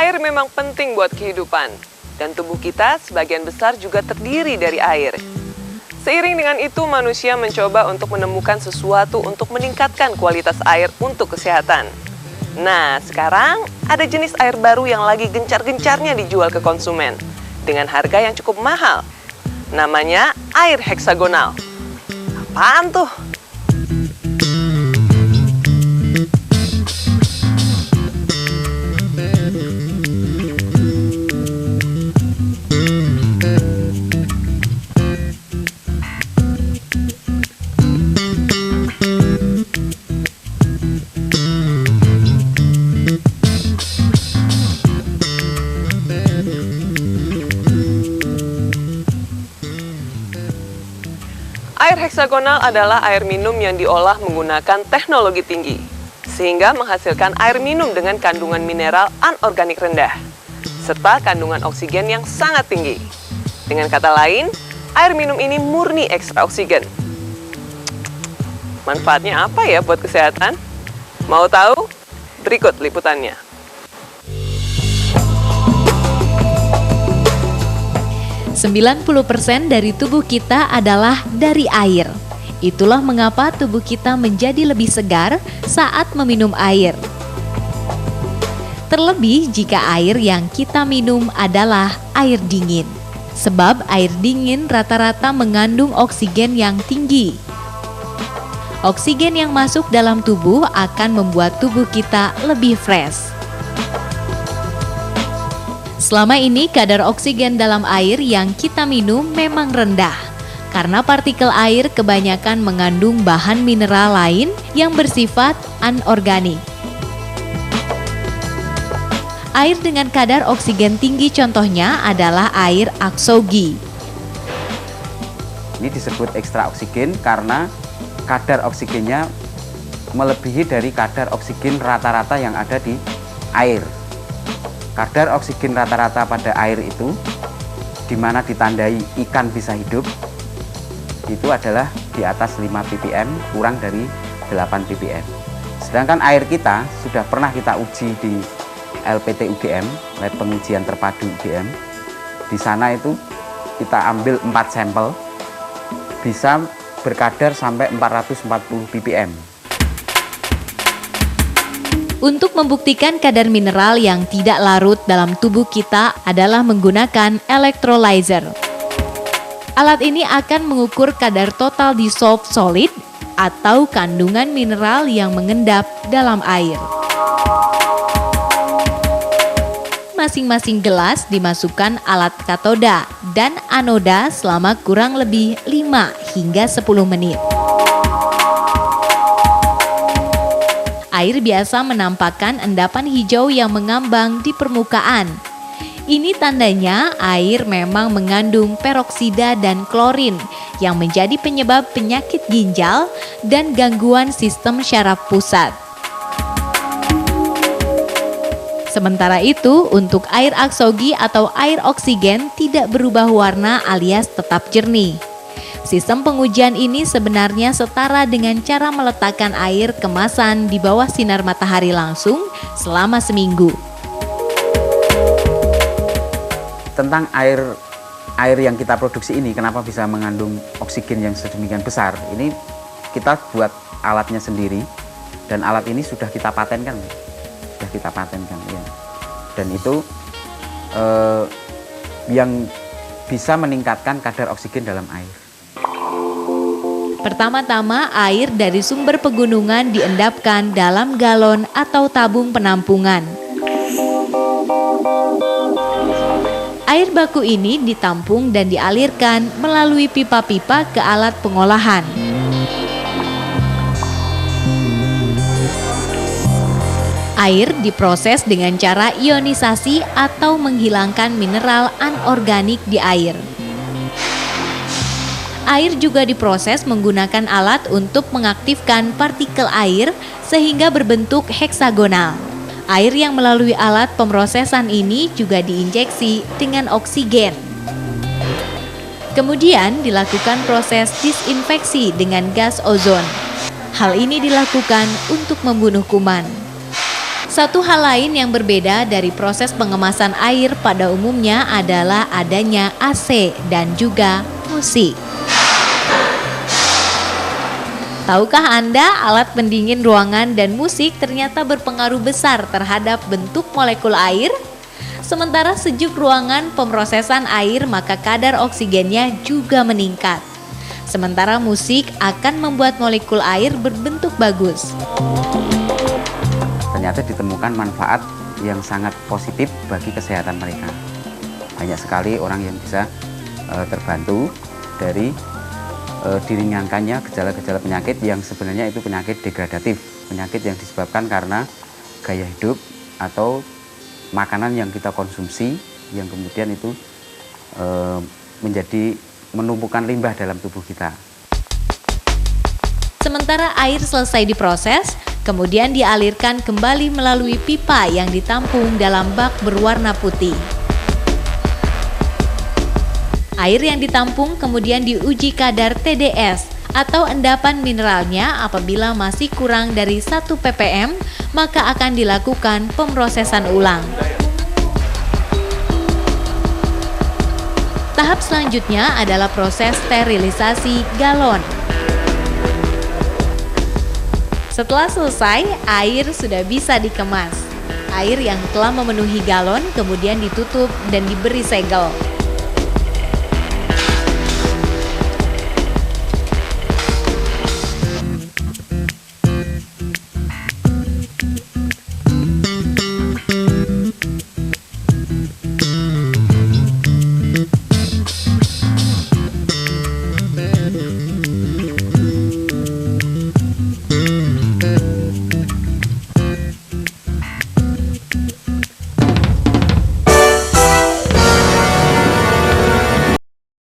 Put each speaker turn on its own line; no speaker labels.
Air memang penting buat kehidupan, dan tubuh kita sebagian besar juga terdiri dari air. Seiring dengan itu, manusia mencoba untuk menemukan sesuatu untuk meningkatkan kualitas air untuk kesehatan. Nah, sekarang ada jenis air baru yang lagi gencar-gencarnya dijual ke konsumen dengan harga yang cukup mahal. Namanya air heksagonal. Apaan tuh? Air heksagonal adalah air minum yang diolah menggunakan teknologi tinggi, sehingga menghasilkan air minum dengan kandungan mineral anorganik rendah, serta kandungan oksigen yang sangat tinggi. Dengan kata lain, air minum ini murni ekstra oksigen. Manfaatnya apa ya buat kesehatan? Mau tahu? Berikut liputannya.
90% dari tubuh kita adalah dari air. Itulah mengapa tubuh kita menjadi lebih segar saat meminum air. Terlebih jika air yang kita minum adalah air dingin. Sebab air dingin rata-rata mengandung oksigen yang tinggi. Oksigen yang masuk dalam tubuh akan membuat tubuh kita lebih fresh. Selama ini kadar oksigen dalam air yang kita minum memang rendah karena partikel air kebanyakan mengandung bahan mineral lain yang bersifat anorganik. Air dengan kadar oksigen tinggi contohnya adalah air Aksogi.
Ini disebut ekstra oksigen karena kadar oksigennya melebihi dari kadar oksigen rata-rata yang ada di air. Kadar oksigen rata-rata pada air itu, di mana ditandai ikan bisa hidup, itu adalah di atas 5 ppm, kurang dari 8 ppm. Sedangkan air kita sudah pernah kita uji di LPT UGM, Lab Pengujian Terpadu UGM. Di sana itu kita ambil 4 sampel, bisa berkadar sampai 440 ppm.
Untuk membuktikan kadar mineral yang tidak larut dalam tubuh kita adalah menggunakan electrolyzer. Alat ini akan mengukur kadar total dissolved solid atau kandungan mineral yang mengendap dalam air. Masing-masing gelas dimasukkan alat katoda dan anoda selama kurang lebih 5 hingga 10 menit. Air biasa menampakkan endapan hijau yang mengambang di permukaan. Ini tandanya air memang mengandung peroksida dan klorin yang menjadi penyebab penyakit ginjal dan gangguan sistem syaraf pusat. Sementara itu, untuk air Aksogi atau air oksigen tidak berubah warna alias tetap jernih. Sistem pengujian ini sebenarnya setara dengan cara meletakkan air kemasan di bawah sinar matahari langsung selama seminggu.
Tentang air yang kita produksi ini, kenapa bisa mengandung oksigen yang sedemikian besar? Ini kita buat alatnya sendiri, dan alat ini sudah kita patenkan. Ya. Dan itu yang bisa meningkatkan kadar oksigen dalam air.
Pertama-tama, air dari sumber pegunungan diendapkan dalam galon atau tabung penampungan. Air baku ini ditampung dan dialirkan melalui pipa-pipa ke alat pengolahan. Air diproses dengan cara ionisasi atau menghilangkan mineral anorganik di air. Air juga diproses menggunakan alat untuk mengaktifkan partikel air sehingga berbentuk heksagonal. Air yang melalui alat pemrosesan ini juga diinjeksi dengan oksigen. Kemudian dilakukan proses disinfeksi dengan gas ozon. Hal ini dilakukan untuk membunuh kuman. Satu hal lain yang berbeda dari proses pengemasan air pada umumnya adalah adanya AC dan juga musik. Tahukah Anda, alat pendingin ruangan dan musik ternyata berpengaruh besar terhadap bentuk molekul air? Sementara sejuk ruangan pemrosesan air, maka kadar oksigennya juga meningkat. Sementara musik akan membuat molekul air berbentuk bagus.
Ternyata ditemukan manfaat yang sangat positif bagi kesehatan mereka. Banyak sekali orang yang bisa terbantu dari diringankannya gejala-gejala penyakit yang sebenarnya itu penyakit degradatif, penyakit yang disebabkan karena gaya hidup atau makanan yang kita konsumsi yang kemudian itu menjadi menumpukan limbah dalam tubuh kita.
Sementara air selesai diproses, kemudian dialirkan kembali melalui pipa yang ditampung dalam bak berwarna putih. Air yang ditampung kemudian diuji kadar TDS atau endapan mineralnya. Apabila masih kurang dari 1 ppm, maka akan dilakukan pemrosesan ulang. Tahap selanjutnya adalah proses sterilisasi galon. Setelah selesai, air sudah bisa dikemas. Air yang telah memenuhi galon kemudian ditutup dan diberi segel.